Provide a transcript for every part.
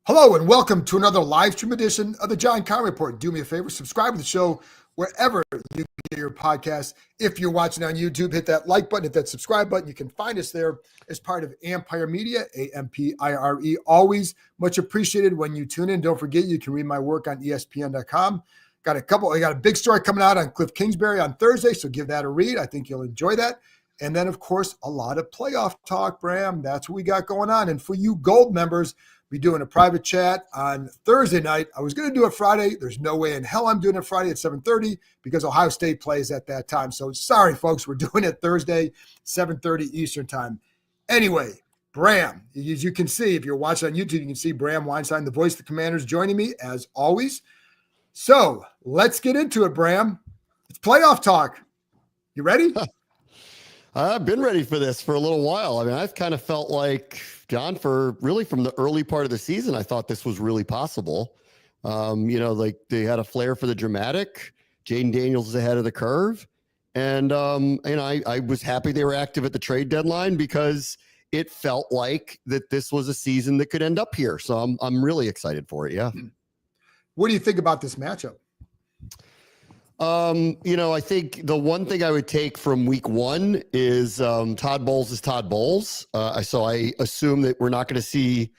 Hello and welcome to another live stream edition of the John Keim Report. Do me a favor, subscribe to the show wherever you get your podcast. If you're watching on YouTube, hit that like button, hit that subscribe button. You can find us there as part of Ampire Media, Ampire. Always much appreciated when you tune in. Don't forget, you can read my work on ESPN.com. I got a big story coming out on Cliff Kingsbury on Thursday, so give that a read. I think you'll enjoy that. And then, of course, a lot of playoff talk, Bram. That's what we got going on. And for you Gold members, we're doing a private chat on Thursday night. I was going to do it Friday. There's no way in hell I'm doing it Friday at 7:30 because Ohio State plays at that time. So sorry, folks. We're doing it Thursday, 7:30 Eastern time. Anyway, Bram, as you can see, if you're watching on YouTube, you can see Bram Weinstein, the voice of the Commanders, joining me as always. So let's get into it, Bram. It's playoff talk. You ready? I've been ready for this for a little while. I mean, I've kind of felt like, John, from the early part of the season, I thought this was really possible. Like they had a flair for the dramatic. Jayden Daniels is ahead of the curve. And I was happy they were active at the trade deadline because it felt like that this was a season that could end up here. So I'm really excited for it. Yeah. What do you think about this matchup? I think the one thing I would take from week one is Todd Bowles is Todd Bowles. So I assume that we're not going to see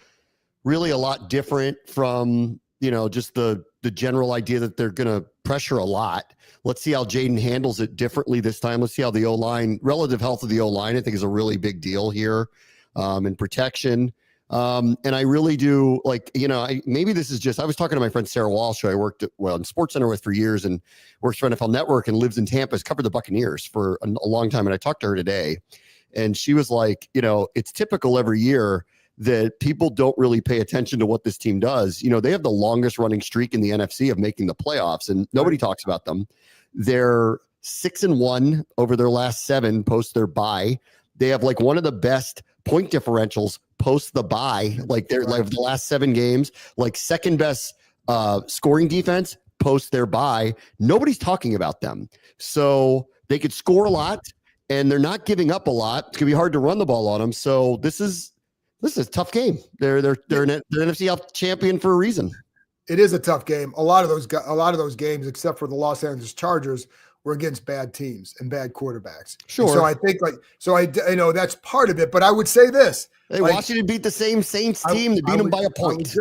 really a lot different from, just the general idea that they're going to pressure a lot. Let's see how Jayden handles it differently this time. Let's see how the O-line, relative health of the O-line, I think is a really big deal here, in protection. And I really do maybe this is just, I was talking to my friend Sarah Walsh, who I worked in SportsCenter with for years and works for NFL Network and lives in Tampa, has covered the Buccaneers for a long time. And I talked to her today and she was like, it's typical every year that people don't really pay attention to what this team does. They have the longest running streak in the NFC of making the playoffs and nobody talks about them. They're 6-1 over their last 7 post their bye. They have like one of the best point differentials post the bye, like they're like the last 7 games, like second best scoring defense post their bye. Nobody's talking about them. So they could score a lot and they're not giving up a lot. It's gonna be hard to run the ball on them. So this is a tough game. They're an NFC South champion for a reason. It is a tough game. A lot of those games, except for the Los Angeles Chargers, were against bad teams and bad quarterbacks. Sure. And so I think I know that's part of it, but I would say this. Hey, Washington beat the same Saints team that beat them by a point,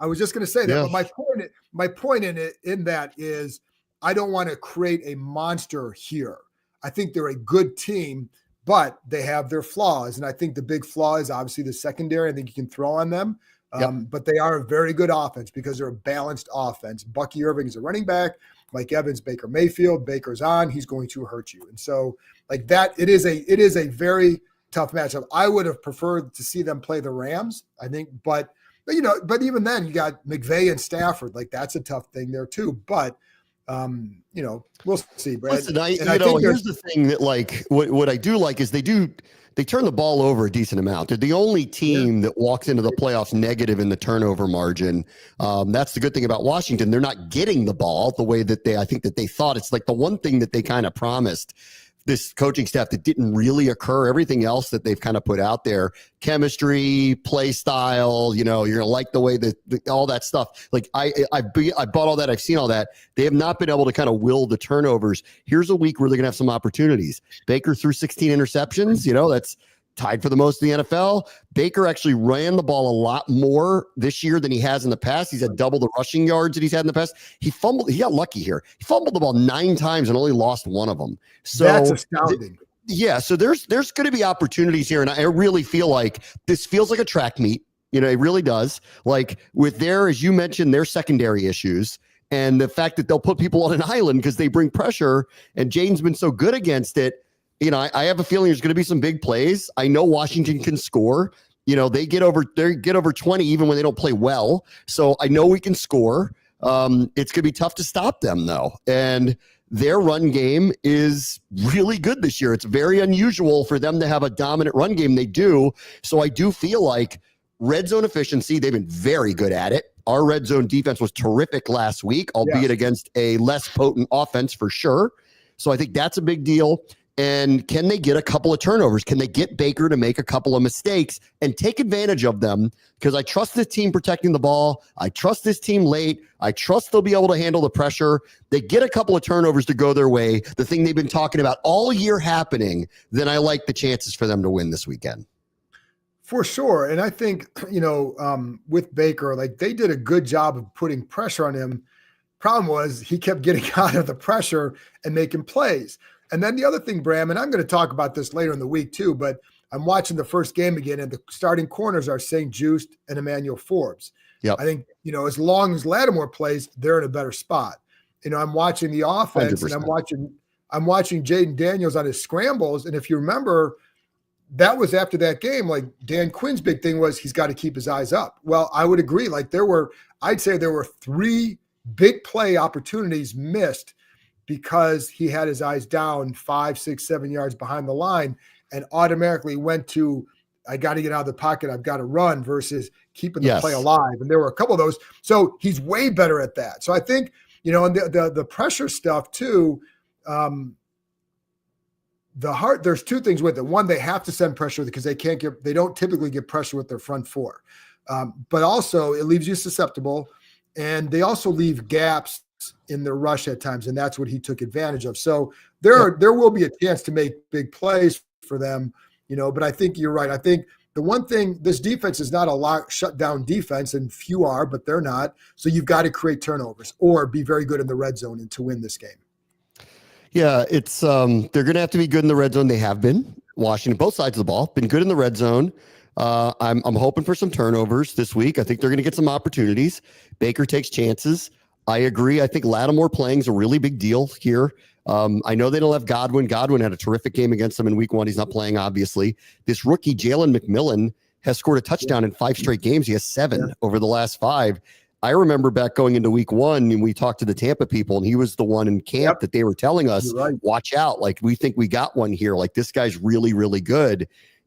I was just going to say that, yeah. But my point in that is I don't want to create a monster here. I think they're a good team, but they have their flaws. And I think the big flaw is obviously the secondary. I think you can throw on them. But they are a very good offense because they're a balanced offense. Bucky Irving is a running back. Mike Evans, Baker Mayfield, Baker's on. He's going to hurt you. And so like that, it is a very tough matchup. I would have preferred to see them play the Rams, I think. But even then you got McVay and Stafford. Like that's a tough thing there too. But, we'll see, Brad. Listen, here's the thing that like what I do like is they turn the ball over a decent amount. They're the only team that walks into the playoffs negative in the turnover margin. That's the good thing about Washington. They're not getting the ball the way that I think that they thought. It's like the one thing that they kind of promised this coaching staff that didn't really occur. Everything else that they've kind of put out there, chemistry, play style, you're going to like the way that all that stuff. Like I bought all that. I've seen all that. They have not been able to kind of will the turnovers. Here's a week where they're going to have some opportunities. Baker threw 16 interceptions. That's tied for the most in the NFL. Baker actually ran the ball a lot more this year than he has in the past. He's had double the rushing yards that he's had in the past. He got lucky here. He fumbled the ball 9 times and only lost 1 of them. So that's astounding. So there's going to be opportunities here. And I really feel like this feels like a track meet. It really does. Like with as you mentioned, their secondary issues and the fact that they'll put people on an island because they bring pressure and Jayden's been so good against it. I have a feeling there's going to be some big plays. I know Washington can score. They get over 20 even when they don't play well. So I know we can score. It's going to be tough to stop them though. And their run game is really good this year. It's very unusual for them to have a dominant run game. They do. So I do feel like red zone efficiency, they've been very good at it. Our red zone defense was terrific last week, albeit against a less potent offense for sure. So I think that's a big deal. And can they get a couple of turnovers? Can they get Baker to make a couple of mistakes and take advantage of them? Because I trust this team protecting the ball. I trust this team late. I trust they'll be able to handle the pressure. They get a couple of turnovers to go their way, the thing they've been talking about all year happening, then I like the chances for them to win this weekend. For sure. And I think, with Baker, like they did a good job of putting pressure on him. Problem was he kept getting out of the pressure and making plays. And then the other thing, Bram, and I'm going to talk about this later in the week too, but I'm watching the first game again, and the starting corners are St. Juste and Emmanuel Forbes. Yep. I think, as long as Lattimore plays, they're in a better spot. I'm watching the offense 100%. And I'm watching Jayden Daniels on his scrambles. And if you remember, that was after that game, like Dan Quinn's big thing was he's got to keep his eyes up. Well, I would agree. Like I'd say there were 3 big play opportunities missed because he had his eyes down 5, 6, 7 yards behind the line and automatically went to, I got to get out of the pocket, I've got to run, versus keeping the play alive. And there were a couple of those. So he's way better at that. So I think, and the pressure stuff too, there's 2 things with it. One, they have to send pressure because they don't typically get pressure with their front 4. But also it leaves you susceptible, and they also leave gaps in their rush at times, and that's what he took advantage of. So there will be a chance to make big plays for them, but I think you're right. I think the one thing, this defense is not a lot shut down defense, and few are, but they're not. So you've got to create turnovers or be very good in the red zone and to win this game. Yeah, it's they're going to have to be good in the red zone. They have been. Washington, both sides of the ball, been good in the red zone. I'm hoping for some turnovers this week. I think they're going to get some opportunities. Baker takes chances. I agree. I think Lattimore playing is a really big deal here. I know they don't have Godwin. Godwin had a terrific game against them in week 1. He's not playing, obviously. This rookie, Jalen McMillan, has scored a touchdown in 5 straight games. He has 7 over the last 5. I remember back going into week 1, and we talked to the Tampa people, and he was the one in camp that they were telling us, watch out. Like, we think we got one here. Like, this guy's really, really good.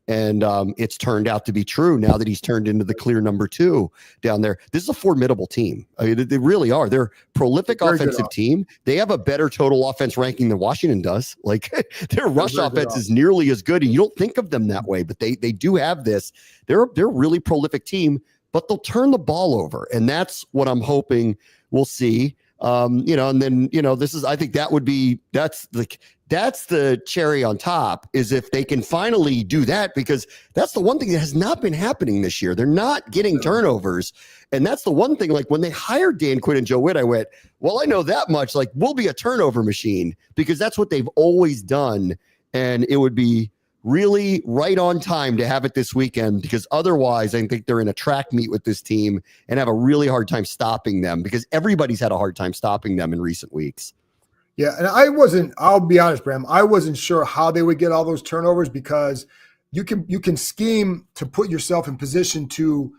And it's turned out to be true now that he's turned into the clear number 2 down there. This is a formidable team. I mean, they really are. They're a prolific offensive team. They have a better total offense ranking than Washington does. Like, their rush offense is nearly as good, and you don't think of them that way, but they do have this. They're a really prolific team, but they'll turn the ball over, and that's what I'm hoping we'll see. And then, this is, I think that's the cherry on top, is if they can finally do that, because that's the one thing that has not been happening this year. They're not getting turnovers. And that's the one thing, like when they hired Dan Quinn and Joe Witt, I went, well, I know that much, like we'll be a turnover machine, because that's what they've always done. And it would be really right on time to have it this weekend, because otherwise I think they're in a track meet with this team and have a really hard time stopping them, because everybody's had a hard time stopping them in recent weeks. Yeah, and I'll be honest, Bram, I wasn't sure how they would get all those turnovers, because you can scheme to put yourself in position to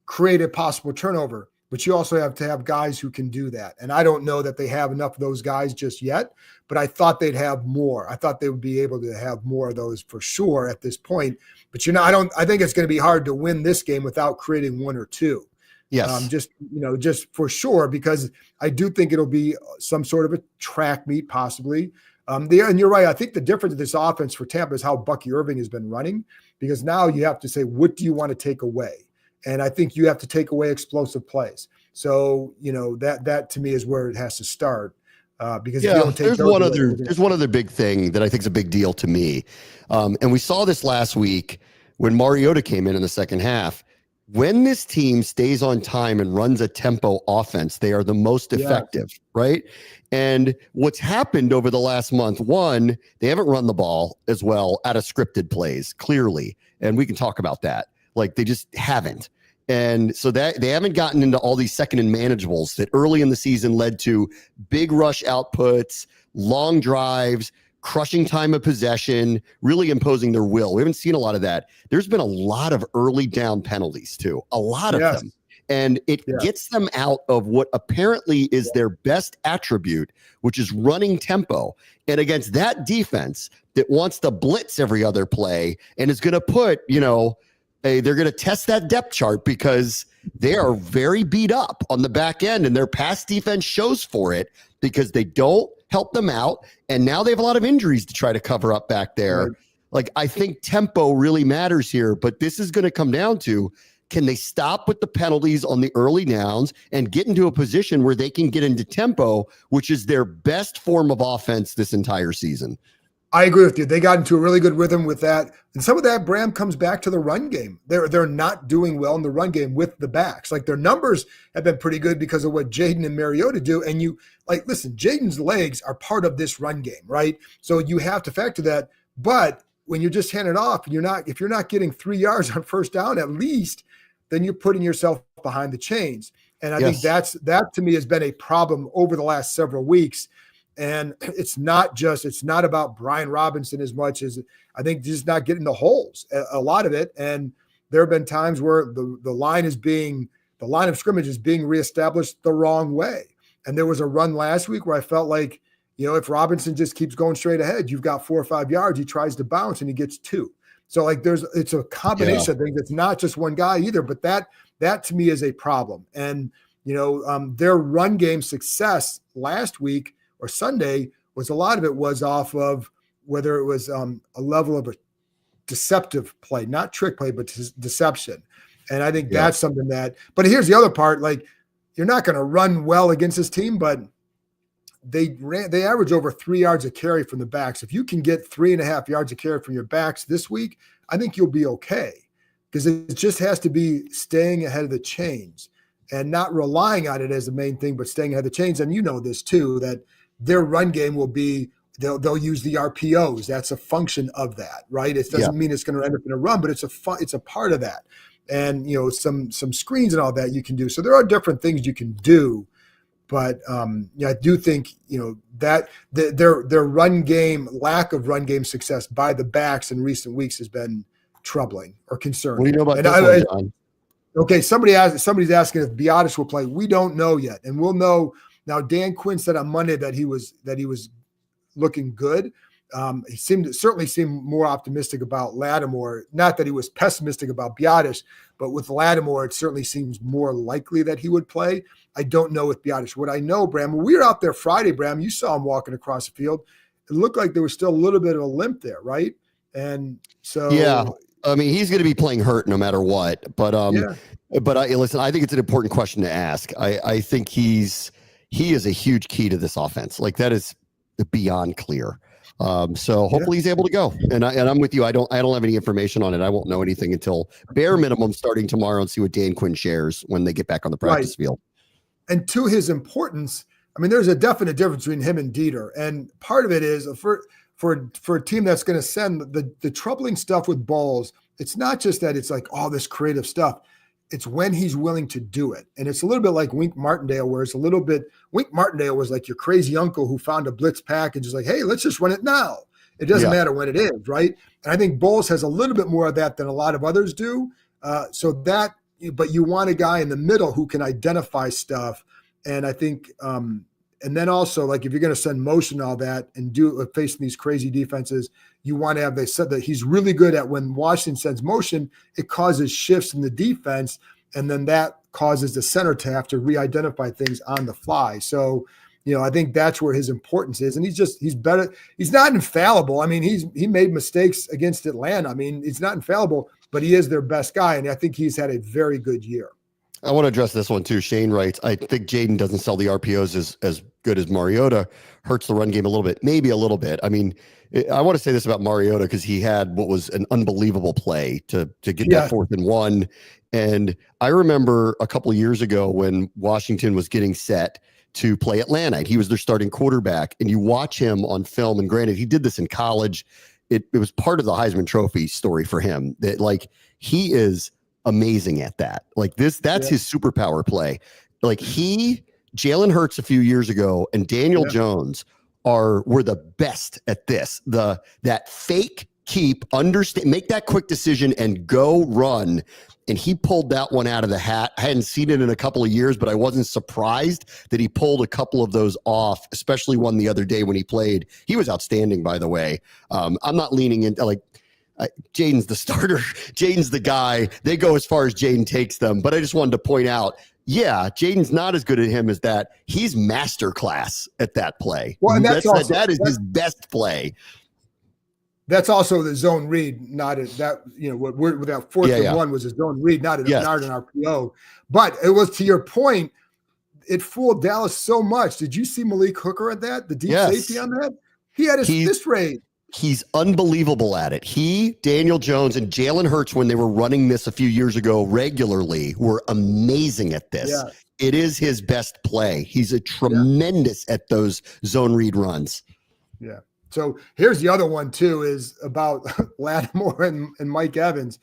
create a possible turnover, but you also have to have guys who can do that. And I don't know that they have enough of those guys just yet, but I thought they'd have more. I thought they would be able to have more of those for sure at this point. But I think it's going to be hard to win this game without creating 1 or 2. Yes. Just for sure, because I do think it'll be some sort of a track meet possibly. And you're right. I think the difference of this offense for Tampa is how Bucky Irving has been running, because now you have to say, what do you want to take away? And I think you have to take away explosive plays. So, that to me is where it has to start. Because if you don't take there's one other big thing that I think is a big deal to me. And we saw this last week when Mariota came in the second half. When this team stays on time and runs a tempo offense, they are the most effective, right? And what's happened over the last month, one, they haven't run the ball as well out of scripted plays, clearly. And we can talk about that. Like, they just haven't. And so that they haven't gotten into all these second and manageables that early in the season led to big rush outputs, long drives, crushing time of possession, really imposing their will. We haven't seen a lot of that. There's been a lot of early down penalties too, a lot of them. And it gets them out of what apparently is their best attribute, which is running tempo. And against that defense that wants to blitz every other play and is going to put, they're going to test that depth chart, because they are very beat up on the back end, and their pass defense shows for it, because they don't help them out. And now they have a lot of injuries to try to cover up back there. Right. Like, I think tempo really matters here, but this is going to come down to, can they stop with the penalties on the early downs and get into a position where they can get into tempo, which is their best form of offense this entire season? I agree with you. They got into a really good rhythm with that. And some of that, Bram, comes back to the run game. They're not doing well in the run game with the backs. Like, their numbers have been pretty good because of what Jayden and Mariota do. And listen, Jayden's legs are part of this run game, right? So you have to factor that. But when you're just handing it off, and if you're not getting 3 yards on first down at least, then you're putting yourself behind the chains. And I think that to me has been a problem over the last several weeks. And it's not about Brian Robinson as much as I think just not getting the holes, a lot of it. And there have been times where the line of scrimmage is being reestablished the wrong way. And there was a run last week where I felt like, if Robinson just keeps going straight ahead, you've got 4 or 5 yards, he tries to bounce and he gets 2. So like it's a combination of things. It's not just one guy either, but that to me is a problem. And, their run game success last week or Sunday was, a lot of it was off of whether it was a level of a deceptive play, not trick play, but deception. And I think that's something but here's the other part, like, you're not going to run well against this team, but they average over 3 yards a carry from the backs. If you can get 3.5 yards a carry from your backs this week, I think you'll be okay, because it just has to be staying ahead of the chains and not relying on it as the main thing, but staying ahead of the chains. And this too, that their run game will be, they'll use the RPOs. That's a function of that, right? It doesn't mean it's going to end up in a run, but it's a part of that. And, some screens and all that you can do. So there are different things you can do. But I do think that their run game, lack of run game success by the backs in recent weeks has been troubling or concerning. What do you know about this one, John? Okay, somebody's asking if Biotis will play. We don't know yet, and we'll know now. Dan Quinn said on Monday that he was looking good. He certainly seemed more optimistic about Lattimore. Not that he was pessimistic about Biotis, but with Lattimore, it certainly seems more likely that he would play. I don't know with Biotis. What I know, Bram, when we were out there Friday, Bram, you saw him walking across the field. It looked like there was still a little bit of a limp there, right? And so, I mean, he's going to be playing hurt no matter what. But listen, I think it's an important question to ask. I think he is a huge key to this offense. Like, that is beyond clear. So hopefully he's able to go. And I'm with you. I don't have any information on it. I won't know anything until bare minimum starting tomorrow and see what Dan Quinn shares when they get back on the practice field. And to his importance, I mean, there's a definite difference between him and Dieter. And part of it is for a team that's going to send the troubling stuff with balls. It's not just that it's like all this creative stuff. It's when he's willing to do it. And it's a little bit like Wink Martindale, where it's a little bit, Wink Martindale was like your crazy uncle who found a blitz package, is like, hey, let's just run it now. It doesn't matter when it is, right? And I think Bowles has a little bit more of that than a lot of others do. But you want a guy in the middle who can identify stuff. And I think, and then also, like, if you're going to send motion and all that and facing these crazy defenses, you want to have, they said that he's really good at when Washington sends motion, it causes shifts in the defense. And then that causes the center to have to re-identify things on the fly. So, I think that's where his importance is. And he's better. He's not infallible. I mean, he made mistakes against Atlanta. I mean, he's not infallible, but he is their best guy. And I think he's had a very good year. I want to address this one too. Shane writes, I think Jayden doesn't sell the RPOs as good as Mariota. Hurts the run game a little bit, maybe a little bit. I mean, I want to say this about Mariota because he had what was an unbelievable play to get that 4th and 1. And I remember a couple of years ago when Washington was getting set to play Atlanta, and he was their starting quarterback. And you watch him on film, and granted, he did this in college. It was part of the Heisman Trophy story for him. That, like, he is amazing at that. Like, that's his superpower play. Like, Jalen Hurts a few years ago and Daniel Jones were the best at this. That fake keep, make that quick decision and go run. And he pulled that one out of the hat. I hadn't seen it in a couple of years, but I wasn't surprised that he pulled a couple of those off, especially one the other day when he played. He was outstanding, by the way. I'm not leaning into, like, Jayden's the starter. Jayden's the guy. They go as far as Jayden takes them. But I just wanted to point out, yeah, Jayden's not as good at him as that. He's masterclass at that play. Well, and that is his best play. That's also the zone read, not that, that 4th and 1 was a zone read, not an RPO. But it was, to your point, it fooled Dallas so much. Did you see Malik Hooker at that? The deep safety on that? He had his fist rate. He's unbelievable at it. He, Daniel Jones, and Jalen Hurts, when they were running this a few years ago regularly, were amazing at this. Yeah. It is his best play. He's a tremendous at those zone read runs. Yeah. So here's the other one, too, is about Lattimore and Mike Evans.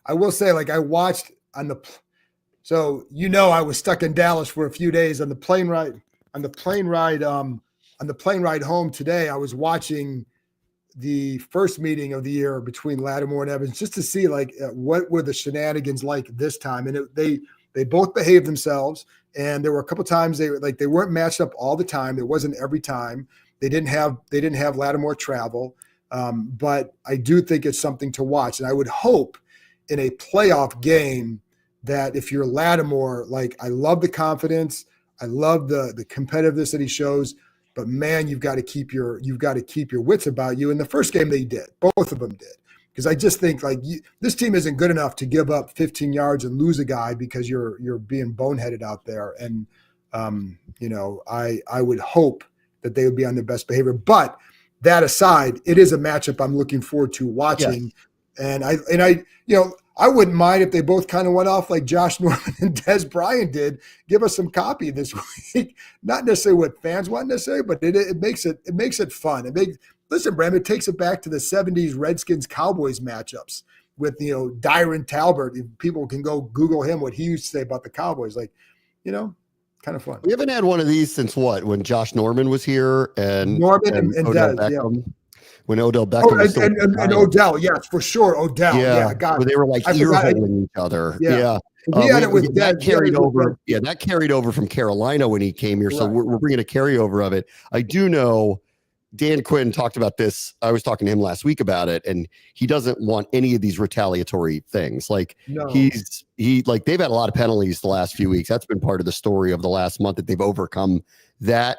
I will say, I watched on the – so, I was stuck in Dallas for a few days on the plane ride. On the plane ride home today, I was watching the first meeting of the year between Lattimore and Evans just to see, what were the shenanigans like this time. And they both behaved themselves, and there were a couple times they weren't matched up all the time. It wasn't every time. They didn't have Lattimore travel, but I do think it's something to watch. And I would hope in a playoff game that if you're Lattimore, I love the confidence, I love the competitiveness that he shows, but man, you've got to keep your wits about you. In the first game, they did. Both of them did, because I just think this team isn't good enough to give up 15 yards and lose a guy because you're being boneheaded out there. And I would hope that they would be on their best behavior. But that aside, it is a matchup I'm looking forward to watching. Yes. And I wouldn't mind if they both kind of went off like Josh Norman and Des Bryant did. Give us some copy this week. Not necessarily what fans want necessarily, but it makes it fun. Listen, Bram, it takes it back to the 70s Redskins Cowboys matchups with Dyron Talbert. People can go Google him, what he used to say about the Cowboys. Kind of fun. We haven't had one of these since when Josh Norman was here and Norman and Odell Beckham. When Odell Beckham was and Odell, yes, for sure. Odell, God. Where they were ear-holing each other. Yeah. We had it with that carried over. Yeah, that carried over from Carolina when he came here. Right. So we're bringing a carryover of it. I do know Dan Quinn talked about this. I was talking to him last week about it, and he doesn't want any of these retaliatory things. They've had a lot of penalties the last few weeks. That's been part of the story of the last month that they've overcome that.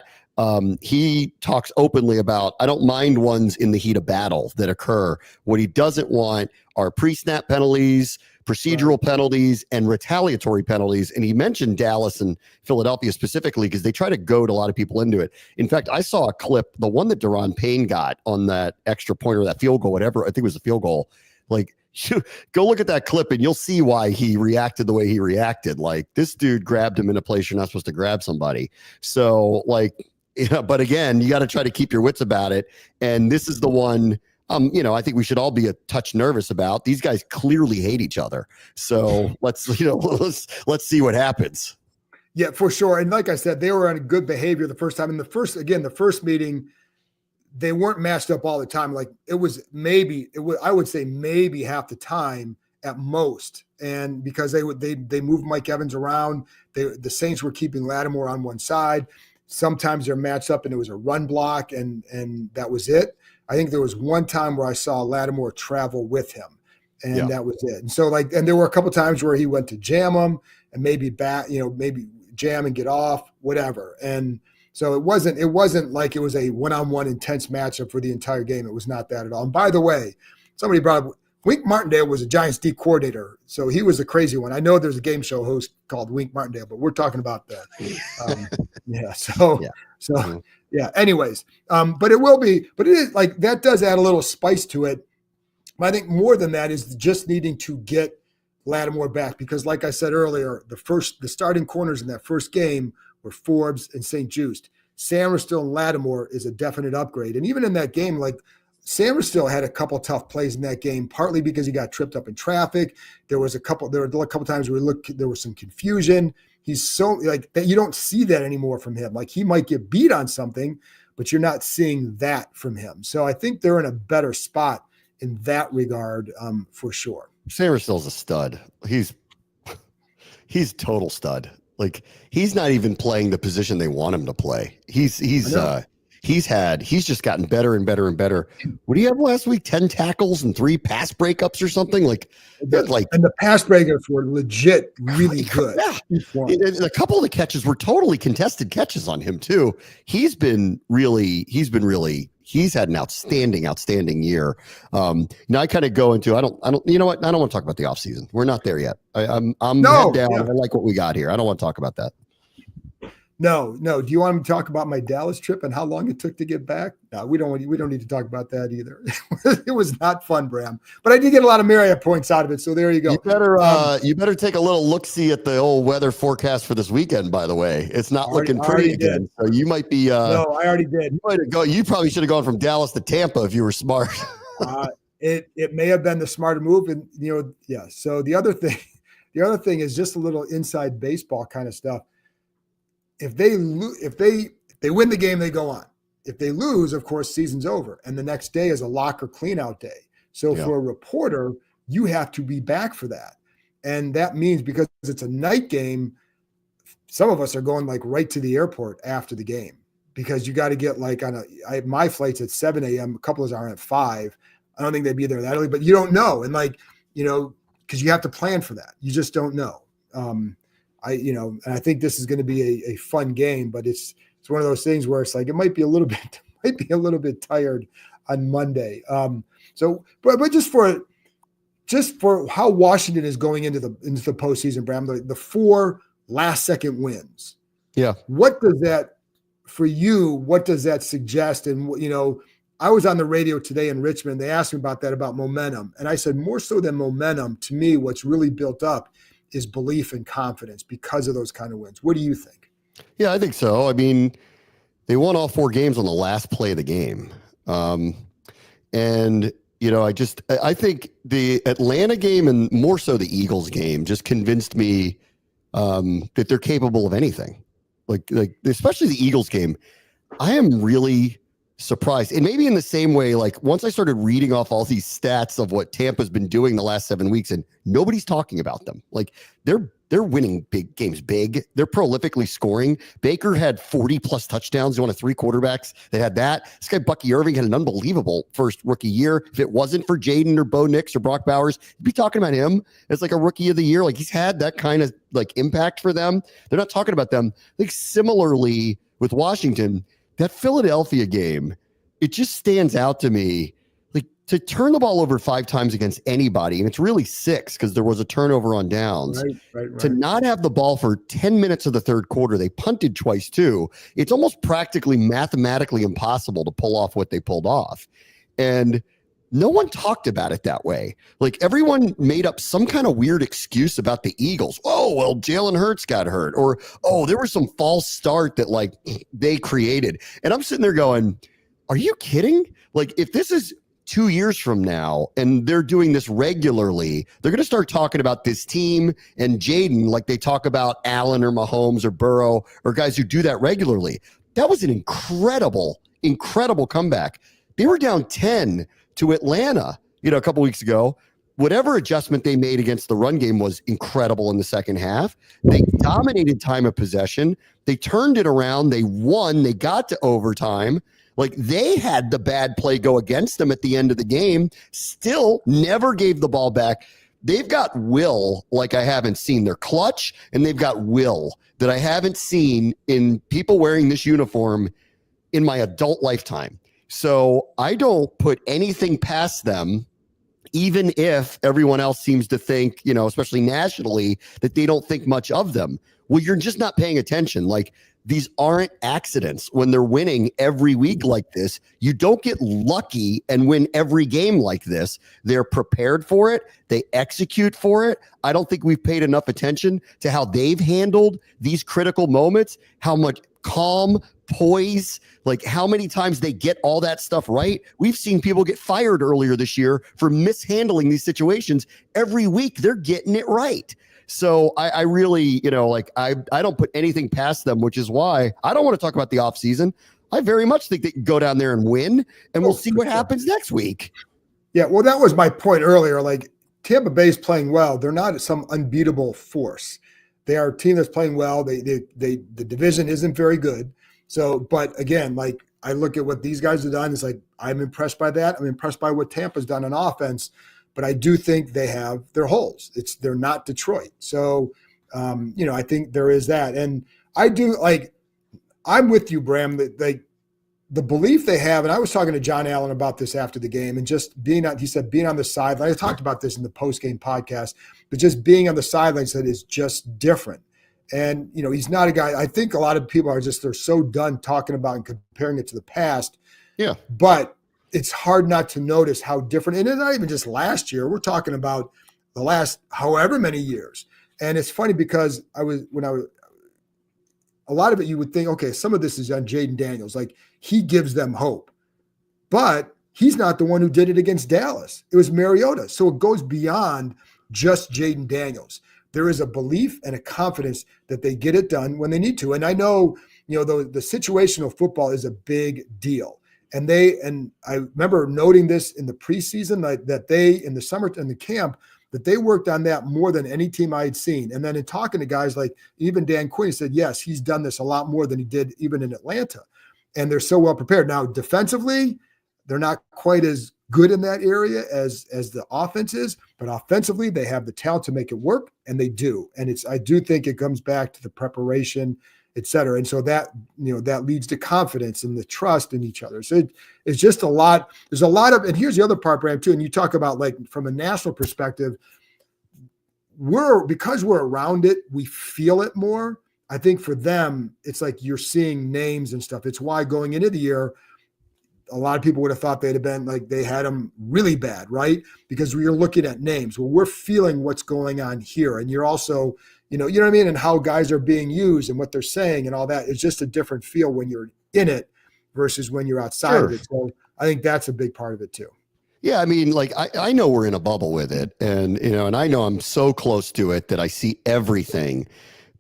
He talks openly about, I don't mind ones in the heat of battle that occur. What he doesn't want are pre-snap penalties, procedural penalties, and retaliatory penalties. And he mentioned Dallas and Philadelphia specifically because they try to goad a lot of people into it. In fact, I saw a clip, the one that Daron Payne got on that extra point or that field goal, whatever, I think it was a field goal. Go look at that clip and you'll see why he reacted the way he reacted. This dude grabbed him in a place you're not supposed to grab somebody. So but again, you got to try to keep your wits about it. And this is the one, I think we should all be a touch nervous about. These guys clearly hate each other. So let's see what happens. Yeah, for sure. And like I said, they were on good behavior the first time. And the first meeting, they weren't matched up all the time. I would say maybe half the time at most. And because they moved Mike Evans around, the Saints were keeping Lattimore on one side. Sometimes they're matched up and it was a run block and that was it. I think there was one time where I saw Lattimore travel with him and that was it. And so and there were a couple times where he went to jam him and maybe maybe jam and get off, whatever. And so it wasn't like it was a one-on-one intense matchup for the entire game. It was not that at all. And by the way, somebody brought up Wink Martindale was a Giants D coordinator, so he was a crazy one. I know there's a game show host called Wink Martindale, but we're talking about that. Anyways, but it is that does add a little spice to it. But I think more than that is just needing to get Lattimore back because, like I said earlier, the starting corners in that first game were Forbes and St. Juste. Samuel and Lattimore is a definite upgrade, and even in that game, Samuel still had a couple tough plays in that game, partly because he got tripped up in traffic. There were a couple times where there was some confusion. He's so that you don't see that anymore from him. He might get beat on something, but you're not seeing that from him. So I think they're in a better spot in that regard, for sure. Samuel's a stud. He's total stud. He's not even playing the position they want him to play. He's he's just gotten better and better and better. What do you have last week? 10 tackles and 3 pass breakups or something? And the pass breakups were legit really good. Yeah. And a couple of the catches were totally contested catches on him too. He's had an outstanding year. Now I kind of go into, I don't want to talk about the offseason. We're not there yet. I'm head down. Yeah. I like what we got here. I don't want to talk about that. No. Do you want me to talk about my Dallas trip and how long it took to get back? No, we don't need to talk about that either. It was not fun, Bram. But I did get a lot of Mariota points out of it, so there you go. You better take a little look-see at the old weather forecast for this weekend, by the way. It's not looking pretty again. So you might be no, I already did. You probably should have gone from Dallas to Tampa if you were smart. It may have been the smarter move. And yeah. So the other thing is just a little inside baseball kind of stuff. If they win the game, they go on. If they lose, of course, season's over. And the next day is a locker cleanout day. So for a reporter, you have to be back for that. And that means because it's a night game, some of us are going like right to the airport after the game because you got to get like my flight's at 7 a.m. A couple of us are at 5. I don't think they'd be there that early, but you don't know. And because you have to plan for that. You just don't know. And I think this is going to be a fun game, but it's one of those things where it's like, it might be a little bit tired on Monday. But just for how Washington is going into the postseason, Bram, the 4 last second wins. Yeah. What does that suggest? And, I was on the radio today in Richmond. They asked me about momentum. And I said, more so than momentum, to me, what's really built up is belief and confidence because of those kind of wins. What do you think? Yeah, I think so. I mean, they won all 4 games on the last play of the game. I think the Atlanta game and more so the Eagles game just convinced me that they're capable of anything. Like especially the Eagles game. I am really surprised. And maybe in the same way, like once I started reading off all these stats of what Tampa's been doing the last 7 weeks and nobody's talking about them. Like they're winning big games big. They're prolifically scoring. Baker had 40 plus touchdowns. One of 3 quarterbacks that had that. This guy, Bucky Irving, had an unbelievable first rookie year. If it wasn't for Jayden or Bo Nix or Brock Bowers, you'd be talking about him as like a rookie of the year. Like he's had that kind of like impact for them. They're not talking about them. Like similarly with Washington, that Philadelphia game, it just stands out to me. Like to turn the ball over 5 times against anybody, and it's really 6 because there was a turnover on downs. Right. To not have the ball for 10 minutes of the third quarter, they punted twice too. It's almost practically mathematically impossible to pull off what they pulled off. And no one talked about it that way. Like everyone made up some kind of weird excuse about the Eagles. Oh, well, Jalen Hurts got hurt. Or, oh, there was some false start that like they created. And I'm sitting there going, are you kidding? Like if this is 2 years from now and they're doing this regularly, they're going to start talking about this team and Jayden like they talk about Allen or Mahomes or Burrow or guys who do that regularly. That was an incredible comeback. They were down 10 to Atlanta, a couple weeks ago. Whatever adjustment they made against the run game was incredible in the second half. They dominated time of possession. They turned it around. They won. They got to overtime. Like they had the bad play go against them at the end of the game, still never gave the ball back. They've got will like I haven't seen. They're clutch, and they've got will that I haven't seen in people wearing this uniform in my adult lifetime. So I don't put anything past them, even if everyone else seems to think, especially nationally, that they don't think much of them. Well, you're just not paying attention. Like these aren't accidents. When they're winning every week like this, you don't get lucky and win every game like this. They're prepared for it. They execute for it. I don't think we've paid enough attention to how they've handled these critical moments, how much calm, poise, like how many times they get all that stuff right. We've seen people get fired earlier this year for mishandling these situations. Every week they're getting it right. So I really, I don't put anything past them, which is why I don't want to talk about the offseason. I very much think they can go down there and win, and we'll see what happens next week. Yeah, well, that was my point earlier. Like Tampa Bay's playing well. They're not some unbeatable force. They are a team that's playing well. The division isn't very good. So, but again, like I look at what these guys have done. It's like, I'm impressed by that. I'm impressed by what Tampa's done on offense, but I do think they have their holes. They're not Detroit. So, I think there is that. And I do I'm with you, Bram, that the belief they have, and I was talking to John Allen about this after the game, and just being on the sideline. I talked about this in the post-game podcast, but just being on the sidelines that is just different. And, he's not a guy, I think a lot of people they're so done talking about and comparing it to the past. Yeah. But it's hard not to notice how different, and it's not even just last year. We're talking about the last however many years. And it's funny because a lot of it, you would think, okay, some of this is on Jayden Daniels. Like, he gives them hope. But he's not the one who did it against Dallas. It was Mariota. So it goes beyond just Jayden Daniels. There is a belief and a confidence that they get it done when they need to. And I know, the situational football is a big deal. And I remember noting this in the preseason, that they, in the summer, in the camp, that they worked on that more than any team I had seen. And then in talking to guys like even Dan Quinn, he said, yes, he's done this a lot more than he did even in Atlanta. And they're so well prepared. Now, defensively, they're not quite as good in that area as the offense is, but offensively, they have the talent to make it work, and they do. And I do think it comes back to the preparation, et cetera. And so that, that leads to confidence and the trust in each other. So it's just a lot. There's a lot of, and here's the other part, Bram, too. And you talk about, like, from a national perspective, because we're around it, we feel it more. I think for them, it's like you're seeing names and stuff. It's why going into the year, a lot of people would have thought they'd have been like, they had them really bad, right? Because you're looking at names. Well, we're feeling what's going on here. And you're also, you know what I mean? And how guys are being used and what they're saying and all that. It's just a different feel when you're in it versus when you're outside of it. So I think that's a big part of it too. Yeah, I mean, like, I know we're in a bubble with it, and and I know I'm so close to it that I see everything,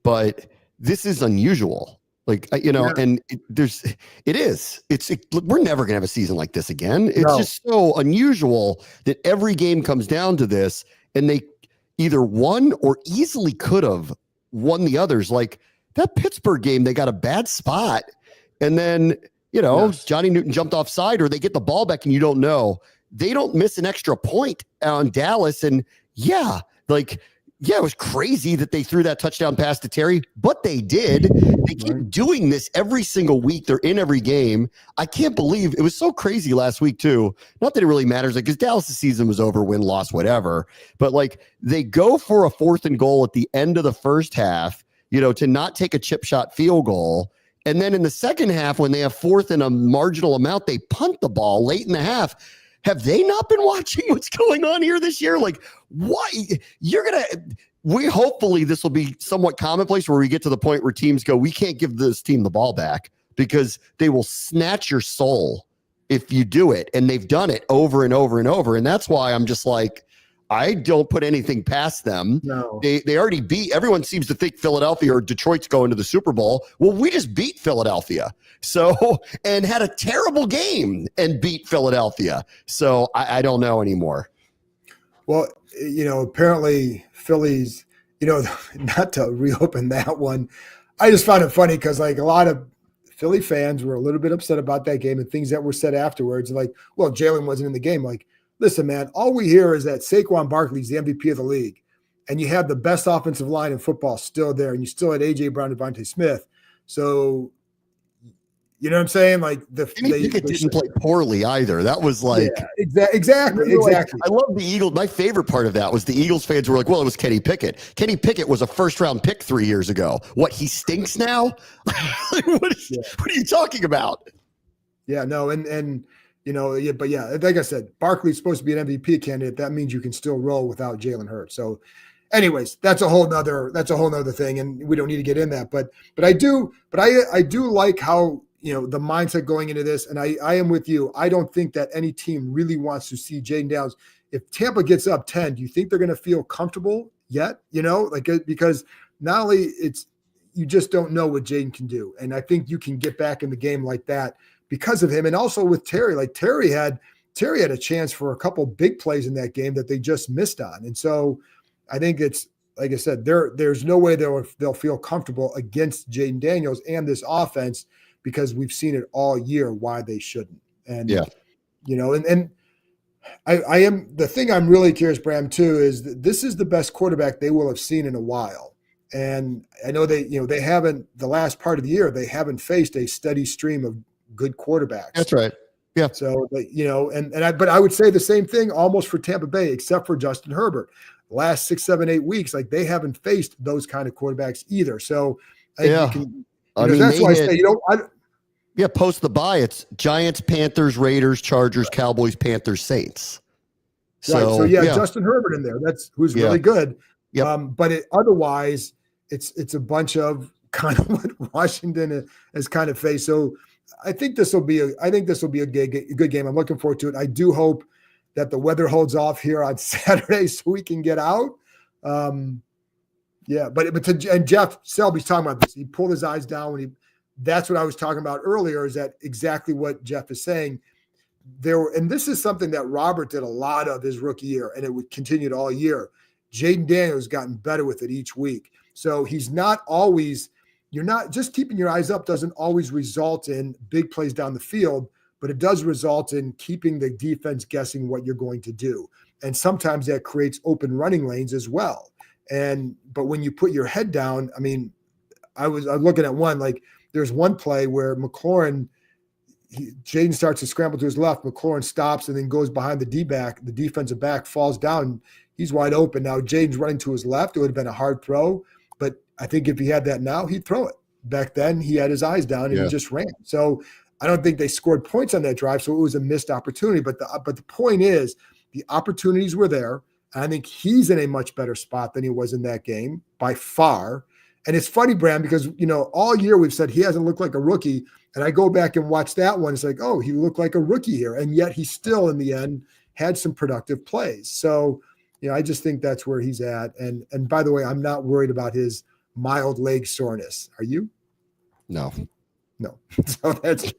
but this is unusual. Like, and we're never gonna have a season like this again. It's just so unusual that every game comes down to this, and they either won or easily could have won the others. Like that Pittsburgh game, they got a bad spot, and then Johnny Newton jumped offside, or they get the ball back, and you don't know. They don't miss an extra point on Dallas. And it was crazy that they threw that touchdown pass to Terry, but they did. They keep doing this every single week. They're in every game. I can't believe it was so crazy last week too. Not that it really matters, because Dallas' season was over, win, loss, whatever. But they go for a 4th and goal at the end of the first half, to not take a chip shot field goal. And then in the second half, when they have 4th and a marginal amount, they punt the ball late in the half. Have they not been watching what's going on here this year? Like, why? Hopefully this will be somewhat commonplace where we get to the point where teams go, we can't give this team the ball back, because they will snatch your soul if you do it. And they've done it over and over and over. And that's why I'm just like, I don't put anything past them. No. They already beat. Everyone seems to think Philadelphia or Detroit's going to the Super Bowl. Well, we just beat Philadelphia. So, and had a terrible game and beat Philadelphia. So I don't know anymore. Well, apparently Phillies, not to reopen that one. I just found it funny because a lot of Philly fans were a little bit upset about that game and things that were said afterwards. Well, Jaylen wasn't in the game. Listen, man, all we hear is that Saquon Barkley's the MVP of the league, and you have the best offensive line in football still there, and you still had A.J. Brown and Devontae Smith. So, you know what I'm saying? Kenny Pickett didn't play poorly either. That was exactly. I love the Eagles. My favorite part of that was the Eagles fans were like, well, it was Kenny Pickett. Kenny Pickett was a 1st-round pick 3 years ago. What, he stinks now? What are you talking about? Yeah, no, but like I said, Barkley's supposed to be an MVP candidate. That means you can still roll without Jalen Hurts. So, anyways, that's a whole nother thing, and we don't need to get in that. But I do like how the mindset going into this, and I am with you. I don't think that any team really wants to see Jayden Daniels. If Tampa gets up 10, do you think they're going to feel comfortable yet? Because not only you just don't know what Jayden can do, and I think you can get back in the game like that because of him. And also with Terry, Terry had a chance for a couple big plays in that game that they just missed on. And so I think it's, like I said, there's no way they'll feel comfortable against Jayden Daniels and this offense, because we've seen it all year why they shouldn't. And, yeah, and I am, the thing I'm really curious, Bram, too, is that this is the best quarterback they will have seen in a while. And I know they haven't, the last part of the year, they haven't faced a steady stream of good quarterbacks. that's right. Yeah. So, but I would say the same thing almost for Tampa Bay, except for Justin Herbert. The last 6, 7, 8 weeks, like they haven't faced those kind of quarterbacks either. So I think that's why I say, post the bye, it's Giants, Panthers, Raiders, Chargers, Cowboys, Panthers, Saints. So Justin Herbert in there. That's who's really good. Yep. But otherwise, it's a bunch of kind of what Washington has kind of faced. So I think this will be a good game. I'm looking forward to it. I do hope that the weather holds off here on Saturday so we can get out. And Jeff Selby's talking about this. He pulled his eyes down that's what I was talking about earlier, is that exactly what Jeff is saying. And this is something that Robert did a lot of his rookie year, and it would continue all year. Jayden Daniels gotten better with it each week. So he's not always, you're not just keeping your eyes up doesn't always result in big plays down the field, but it does result in keeping the defense guessing what you're going to do. And sometimes that creates open running lanes as well. But when you put your head down, I mean, I was looking at one, like there's one play where McLaurin, Jayden starts to scramble to his left, McLaurin stops and then goes behind the D-back, the defensive back falls down. He's wide open. Now Jayden's running to his left. It would have been a hard throw, but I think if he had that now, he'd throw it. Back then, he had his eyes down and he just ran. So I don't think they scored points on that drive, so it was a missed opportunity. But the point is, the opportunities were there. And I think he's in a much better spot than he was in that game by far. And it's funny, Bram, because all year we've said he hasn't looked like a rookie. And I go back and watch that one. It's like, oh, he looked like a rookie here. And yet he still, in the end, had some productive plays. So, I just think that's where he's at. And by the way, I'm not worried about his mild leg soreness. Are you? No. So that's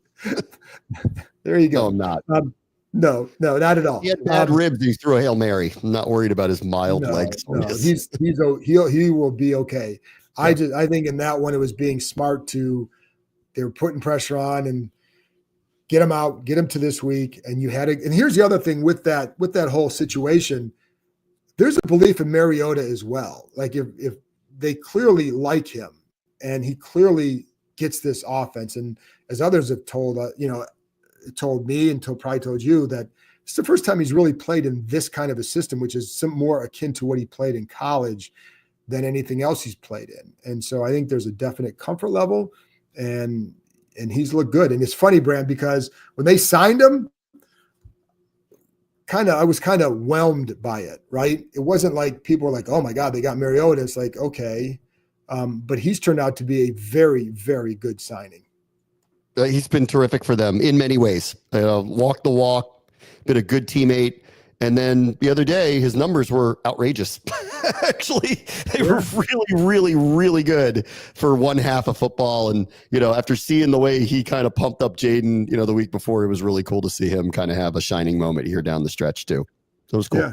there you go. No, I'm not. No, not at all. He had bad ribs. He threw a Hail Mary. I'm not worried about his mild legs. No, he will be okay. Yeah. I think in that one it was being smart they were putting pressure on and get him out, get him to this week. And and here's the other thing with that whole situation. There's a belief in Mariota as well. Like if they clearly like him and he clearly gets this offense, and as others have told me and probably told you, that it's the first time he's really played in this kind of a system, which is some more akin to what he played in college than anything else he's played in. And so I think there's a definite comfort level, and he's looked good. And it's funny, Bram, because when they signed him, I was kind of whelmed by it, right? It wasn't like people were like, oh my God, they got Mariota. It's like, okay. But he's turned out to be a very, very good signing. He's been terrific for them in many ways. Walked the walk, been a good teammate. And then the other day, his numbers were outrageous. Actually, they were really, really, really good for one half of football. And, after seeing the way he kind of pumped up Jayden, the week before, it was really cool to see him kind of have a shining moment here down the stretch too. So it was cool.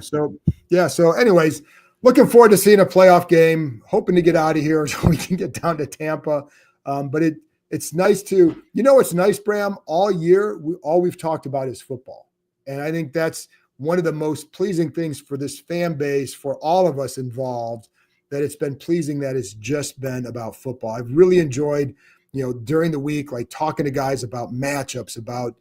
So anyways, looking forward to seeing a playoff game, hoping to get out of here so we can get down to Tampa. But it's nice to, it's nice, Bram, all year, all we've talked about is football. And I think that's one of the most pleasing things for this fan base, for all of us involved, that it's been pleasing that it's just been about football. I've really enjoyed, during the week, like talking to guys about matchups, about,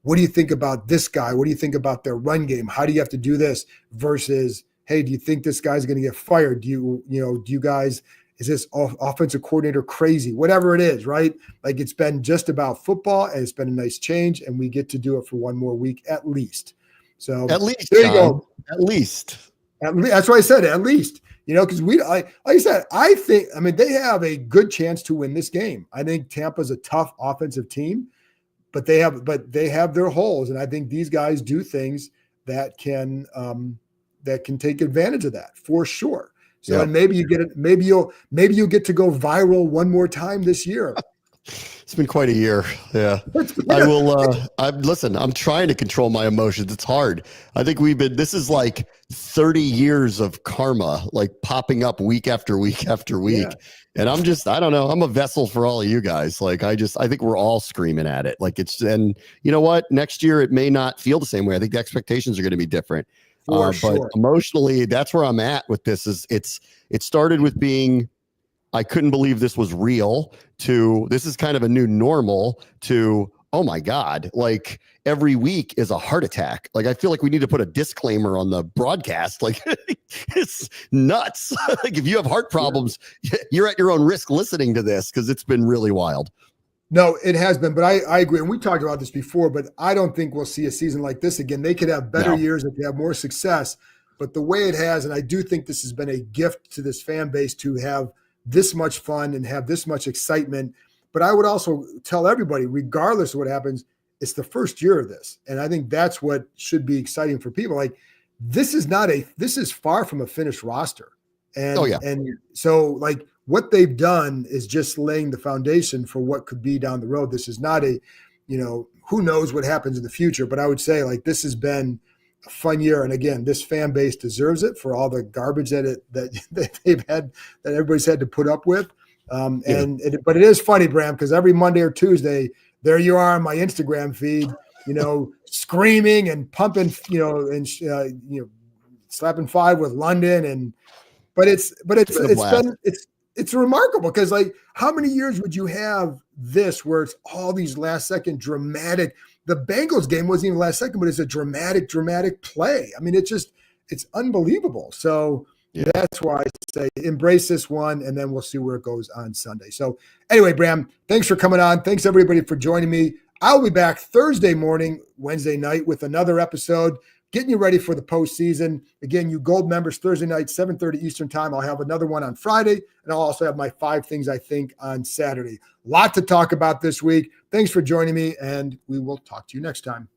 what do you think about this guy? What do you think about their run game? How do you have to do this versus, hey, do you think this guy's going to get fired? Do you guys, is this offensive coordinator crazy? Whatever it is, right? Like it's been just about football, and it's been a nice change, and we get to do it for one more week at least. So at least, there you go. At least. That's why I said at least, because like I said, they have a good chance to win this game. I think Tampa's a tough offensive team, but they have their holes. And I think these guys do things that can take advantage of that for sure. So and maybe you get it. Maybe you'll get to go viral one more time this year. It's been quite a year. Yeah. I will I'm trying to control my emotions. It's hard. I think this is like 30 years of karma, like popping up week after week after week. Yeah. And I don't know. I'm a vessel for all of you guys. Like, I think we're all screaming at it. Like, and you know what? Next year, it may not feel the same way. I think the expectations are going to be different. But emotionally, that's where I'm at with this. It started with being, I couldn't believe this was real, to this is kind of a new normal, to, oh my God, like every week is a heart attack. Like, I feel like we need to put a disclaimer on the broadcast. Like, it's nuts. Like, if you have heart problems, you're at your own risk listening to this, because it's been really wild. No, it has been, but I agree. And we talked about this before, but I don't think we'll see a season like this again. They could have better years if they have more success, but the way it has, and I do think this has been a gift to this fan base to have this much fun and have this much excitement. But I would also tell everybody, regardless of what happens, it's the first year of this. And I think that's what should be exciting for people. Like, this is far from a finished roster. And, and so, like, what they've done is just laying the foundation for what could be down the road. This is not who knows what happens in the future, but I would say, like, this has been a fun year. And again, this fan base deserves it for all the garbage that they've had, that everybody's had to put up with. But it is funny, Bram, because every Monday or Tuesday, there you are on my Instagram feed, screaming and pumping, and slapping five with London. But it's remarkable, because, like, how many years would you have this where it's all these last second dramatic? The Bengals game wasn't even last second, but it's a dramatic play. I mean, it's unbelievable. So that's why I say embrace this one, and then we'll see where it goes on Sunday. So anyway, Bram, thanks for coming on. Thanks everybody for joining me. I'll be back Thursday morning, Wednesday night, with another episode, getting you ready for the postseason. Again, you gold members, Thursday night, 7:30 Eastern time. I'll have another one on Friday, and I'll also have my 5 things I think on Saturday. Lot to talk about this week. Thanks for joining me, and we will talk to you next time.